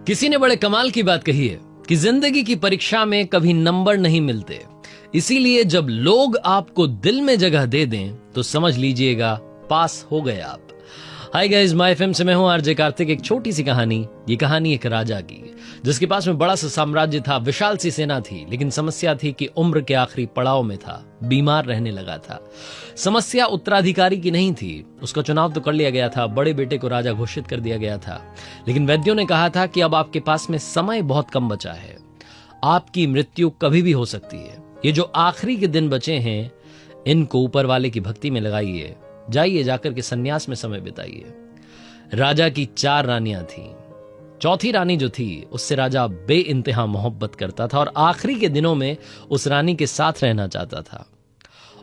किसी ने बड़े कमाल की बात कही है कि जिंदगी की परीक्षा में कभी नंबर नहीं मिलते, इसीलिए जब लोग आपको दिल में जगह दे दें तो समझ लीजिएगा पास हो गए आप। हाय गाइस, माय एफएम से मैं हूं आरजे कार्तिक। एक छोटी सी कहानी, ये कहानी एक राजा की, जिसके पास में बड़ा सा साम्राज्य था, विशाल सी सेना थी, लेकिन समस्या थी कि उम्र के आखिरी पड़ाव में था, बीमार रहने लगा था। समस्या उत्तराधिकारी की नहीं थी, उसका चुनाव तो कर लिया गया था, बड़े बेटे को राजा घोषित कर दिया गया था, लेकिन वैद्यों ने कहा था कि अब आपके पास में समय बहुत कम बचा है, आपकी मृत्यु कभी भी हो सकती है। ये जो आखिरी के दिन बचे हैं, इनको ऊपर वाले की भक्ति में लगाइए, जाइए जाकर के सन्यास में समय बिताइए। राजा की 4 रानियां थीं। चौथी रानी जो थी, उससे राजा बेइंतहा मोहब्बत करता था और आखिरी के दिनों में उस रानी के साथ रहना चाहता था।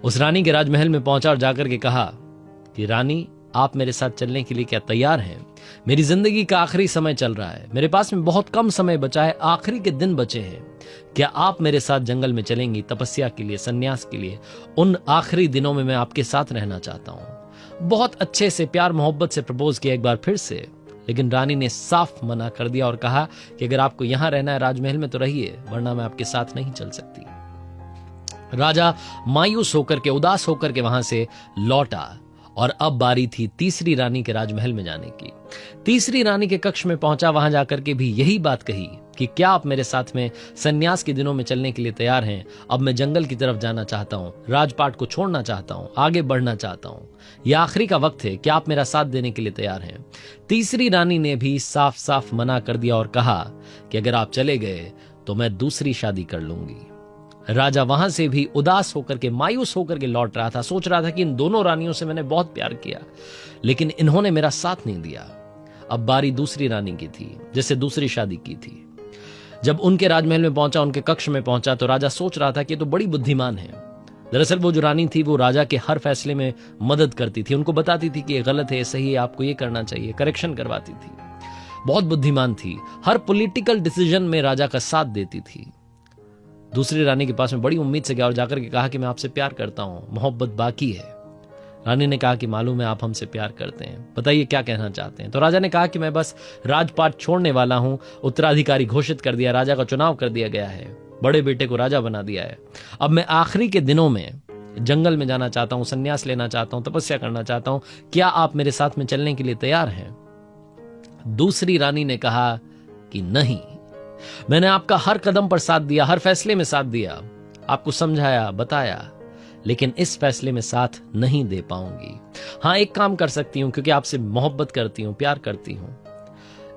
उस रानी के राजमहल में पहुंचा और जाकर के कहा कि रानी, आप मेरे साथ चलने के लिए क्या तैयार हैं? मेरी जिंदगी का आखिरी समय चल रहा है, मेरे पास में बहुत कम समय बचा है, आखिरी के दिन बचे हैं। क्या आप मेरे साथ जंगल में चलेंगी तपस्या के लिए, सन्यास के लिए? उन आखिरी दिनों में मैं आपके साथ रहना चाहता हूं। बहुत अच्छे से प्यार मोहब्बत से प्रपोज किया एक बार फिर से, लेकिन रानी ने साफ मना कर दिया और कहा कि अगर आपको यहां रहना है राजमहल में तो रहिए, वरना मैं आपके साथ नहीं चल सकती। राजा मायूस होकर के, उदास होकर के वहां से लौटा और अब बारी थी तीसरी रानी के राजमहल में जाने की। तीसरी रानी के कक्ष में पहुंचा, वहां जाकर के भी यही बात कही कि क्या आप मेरे साथ में सन्यास के दिनों में चलने के लिए तैयार हैं? अब मैं जंगल की तरफ जाना चाहता हूं, राजपाट को छोड़ना चाहता हूं, आगे बढ़ना चाहता हूं, यह आखिरी का वक्त है, क्या आप मेरा साथ देने के लिए तैयार हैं? तीसरी रानी ने भी साफ साफ मना कर दिया और कहा कि अगर आप चले गए तो मैं दूसरी शादी कर लूंगी। राजा वहां से भी उदास होकर के, मायूस होकर के लौट रहा था, सोच रहा था कि इन दोनों रानियों से मैंने बहुत प्यार किया, लेकिन इन्होंने मेरा साथ नहीं दिया। अब बारी दूसरी रानी की थी, जिससे दूसरी शादी की थी। जब उनके राजमहल में पहुंचा, उनके कक्ष में पहुंचा, तो राजा सोच रहा था कि तो बड़ी बुद्धिमान है। दरअसल वो जो रानी थी, वो राजा के हर फैसले में मदद करती थी, उनको बताती थी कि ये गलत है, सही है, आपको ये करना चाहिए, करेक्शन करवाती थी। बहुत बुद्धिमान थी, हर पॉलिटिकल डिसीजन में राजा का साथ देती थी। दूसरी रानी के पास में बड़ी उम्मीद से गया और जाकर के कहा कि मैं आपसे प्यार करता हूं, मोहब्बत बाकी है। रानी ने कहा कि मालूम है आप हमसे प्यार करते हैं, बताइए क्या कहना चाहते हैं? तो राजा ने कहा कि मैं बस राजपाट छोड़ने वाला हूं, उत्तराधिकारी घोषित कर दिया, राजा का चुनाव कर दिया गया है, बड़े बेटे को राजा बना दिया है। अब मैं आखिरी के दिनों में जंगल में जाना चाहता हूं, संन्यास लेना चाहता हूं, तपस्या करना चाहता हूं, क्या आप मेरे साथ में चलने के लिए तैयार हैं? दूसरी रानी ने कहा कि नहीं, मैंने आपका हर कदम पर साथ दिया, हर फैसले में साथ दिया, आपको समझाया, बताया, लेकिन इस फैसले में साथ नहीं दे पाऊंगी। हां, एक काम कर सकती हूं, क्योंकि आपसे मोहब्बत करती हूं, प्यार करती हूं।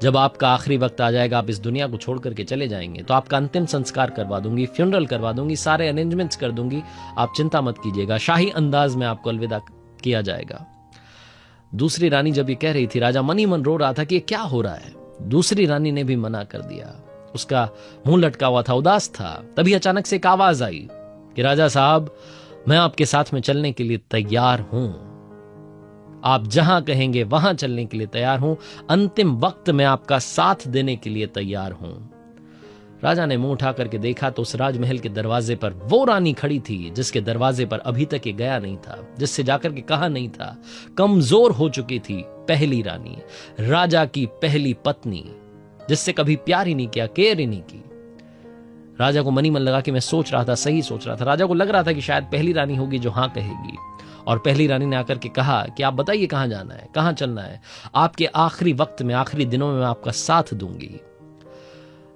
जब आपका आखिरी वक्त आ जाएगा, आप इस दुनिया को छोड़ करके चले जाएंगे, तो आपका अंतिम संस्कार करवा दूंगी, फ्यूनरल करवा दूंगी, सारे अरेंजमेंट्स कर दूंगी, आप चिंता मत कीजिएगा, शाही अंदाज में आपको अलविदा किया जाएगा। दूसरी रानी जब ये कह रही थी, राजा मन ही मन रो रहा था कि ये क्या हो रहा है। दूसरी रानी ने भी मना कर दिया, उसका मुंह लटका हुआ था, उदास था। तभी अचानक से एक आवाज आई कि राजा साहब, मैं आपके साथ में चलने के लिए तैयार हूं, आप जहां कहेंगे वहां चलने के लिए तैयार हूं, अंतिम वक्त में आपका साथ देने के लिए तैयार हूं। राजा ने मुंह उठा करके देखा तो उस राजमहल के दरवाजे पर वो रानी खड़ी थी जिसके दरवाजे पर अभी तक ये गया नहीं था, जिससे जाकर के कहा नहीं था। कमजोर हो चुकी थी पहली रानी, राजा की पहली पत्नी, जिससे कभी प्यार ही नहीं किया, केयर ही नहीं की। राजा को मनी मन लगा कि मैं सोच रहा था, सही सोच रहा था। राजा को लग रहा था कि शायद पहली रानी होगी जो हां कहेगी, और पहली रानी ने आकर के कहा कि आप बताइए कहां जाना है, कहां चलना है, आपके आखिरी वक्त में, आखिरी दिनों में मैं आपका साथ दूंगी।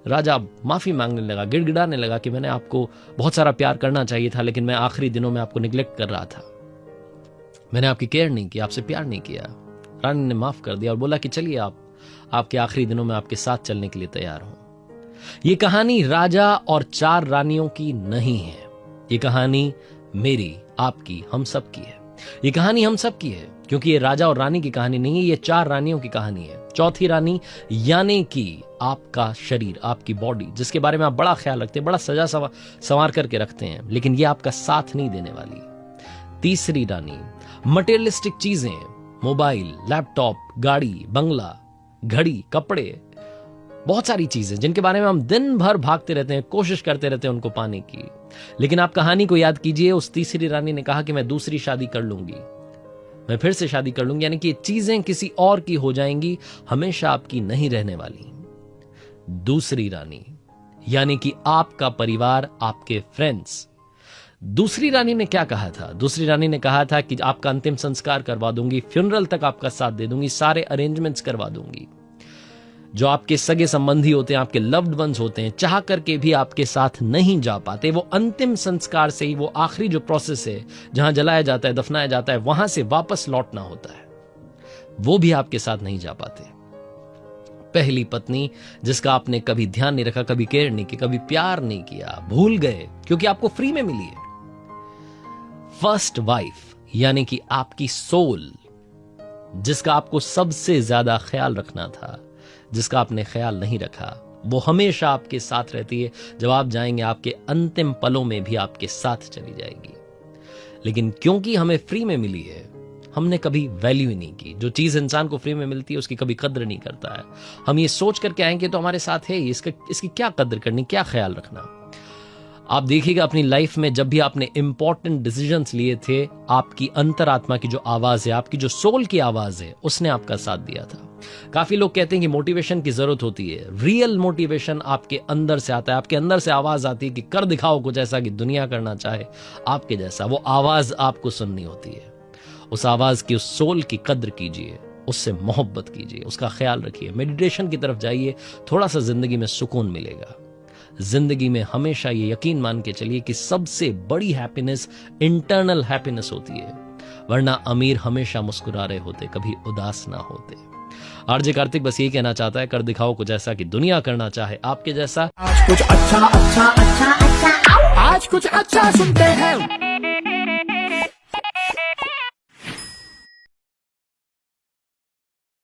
राजा माफी मांगने लगा, गिड़गिड़ाने लगा कि मैंने आपको बहुत सारा प्यार करना चाहिए था, लेकिन मैं आखिरी दिनों में आपको निग्लेक्ट कर रहा था, मैंने आपकी केयर नहीं की, आपसे प्यार नहीं किया। रानी ने माफ कर दिया और बोला कि चलिए, आपके आखिरी दिनों में आपके साथ चलने के लिए तैयार हूं। यह कहानी राजा और 4 रानियों की नहीं है, यह कहानी मेरी, आपकी, हम सब की है। ये कहानी हम सब की है, क्योंकि ये राजा और रानी की कहानी नहीं है, ये 4 रानियों की कहानी है। चौथी रानी यानी कि आपका शरीर, आपकी बॉडी, जिसके बारे में आप बड़ा ख्याल रखते हैं, बड़ा सजा संवार करके रखते हैं, लेकिन ये आपका साथ नहीं देने वाली। तीसरी रानी मटेरियलिस्टिक चीजें, मोबाइल, लैपटॉप, गाड़ी, बंगला, घड़ी, कपड़े, बहुत सारी चीजें जिनके बारे में हम दिन भर भागते रहते हैं, कोशिश करते रहते हैं उनको पाने की। लेकिन आप कहानी को याद कीजिए, उस तीसरी रानी ने कहा कि मैं दूसरी शादी कर लूंगी, मैं फिर से शादी कर लूंगी, यानी कि चीजें किसी और की हो जाएंगी, हमेशा आपकी नहीं रहने वाली। दूसरी रानी, यानी कि आपका परिवार, आपके फ्रेंड्स। दूसरी रानी ने क्या कहा था? दूसरी रानी ने कहा था कि आपका अंतिम संस्कार करवा दूंगी, फ्यूनरल तक आपका साथ दे दूंगी, सारे अरेंजमेंट्स करवा दूंगी। जो आपके सगे संबंधी होते हैं, आपके लव्ड वंस होते हैं, चाह करके भी आपके साथ नहीं जा पाते, वो अंतिम संस्कार से ही, वो आखिरी जो प्रोसेस है जहां जलाया जाता है, दफनाया जाता है, वहां से वापस लौटना होता है, वो भी आपके साथ नहीं जा पाते। पहली पत्नी जिसका आपने कभी ध्यान नहीं रखा, कभी केयर नहीं किया, कभी प्यार नहीं किया, भूल गए क्योंकि आपको फ्री में मिली है। फर्स्ट वाइफ, यानी कि आपकी सोल, जिसका आपको सबसे ज्यादा ख्याल रखना था, जिसका आपने ख्याल नहीं रखा, वो हमेशा आपके साथ रहती है। जब आप जाएंगे, आपके अंतिम पलों में भी आपके साथ चली जाएगी। लेकिन क्योंकि हमें फ्री में मिली है, हमने कभी वैल्यू ही नहीं की। जो चीज इंसान को फ्री में मिलती है उसकी कभी कद्र नहीं करता है। हम ये सोच करके आएंगे तो हमारे साथ है, इसकी क्या कद्र करनी, क्या ख्याल रखना। आप देखिएगा अपनी लाइफ में, जब भी आपने इंपॉर्टेंट डिसीजंस लिए थे, आपकी अंतरात्मा की जो आवाज है, आपकी जो सोल की आवाज है, उसने आपका साथ दिया था। काफी लोग कहते हैं कि मोटिवेशन की जरूरत होती है। रियल मोटिवेशन आपके अंदर से आता है। आपके अंदर से आवाज आती है कि कर दिखाओ कुछ ऐसा कि दुनिया करना चाहे आपके जैसा। वो आवाज आपको सुननी होती है। उस आवाज की, उस सोल की कद्र कीजिए, उससे मोहब्बत कीजिए, उसका ख्याल रखिए, मेडिटेशन की तरफ जाइए, थोड़ा सा जिंदगी में सुकून मिलेगा। जिंदगी में हमेशा ये यकीन मान के चलिए कि सबसे बड़ी हैप्पीनेस इंटरनल हैप्पीनेस होती है, वरना अमीर हमेशा मुस्कुरा रहे होते, कभी उदास ना होते। आरजे कार्तिक बस यही कहना चाहता है, कर दिखाओ कुछ ऐसा कि दुनिया करना चाहे आपके जैसा। आज कुछ अच्छा अच्छा अच्छा अच्छा, आज कुछ अच्छा सुनते हैं।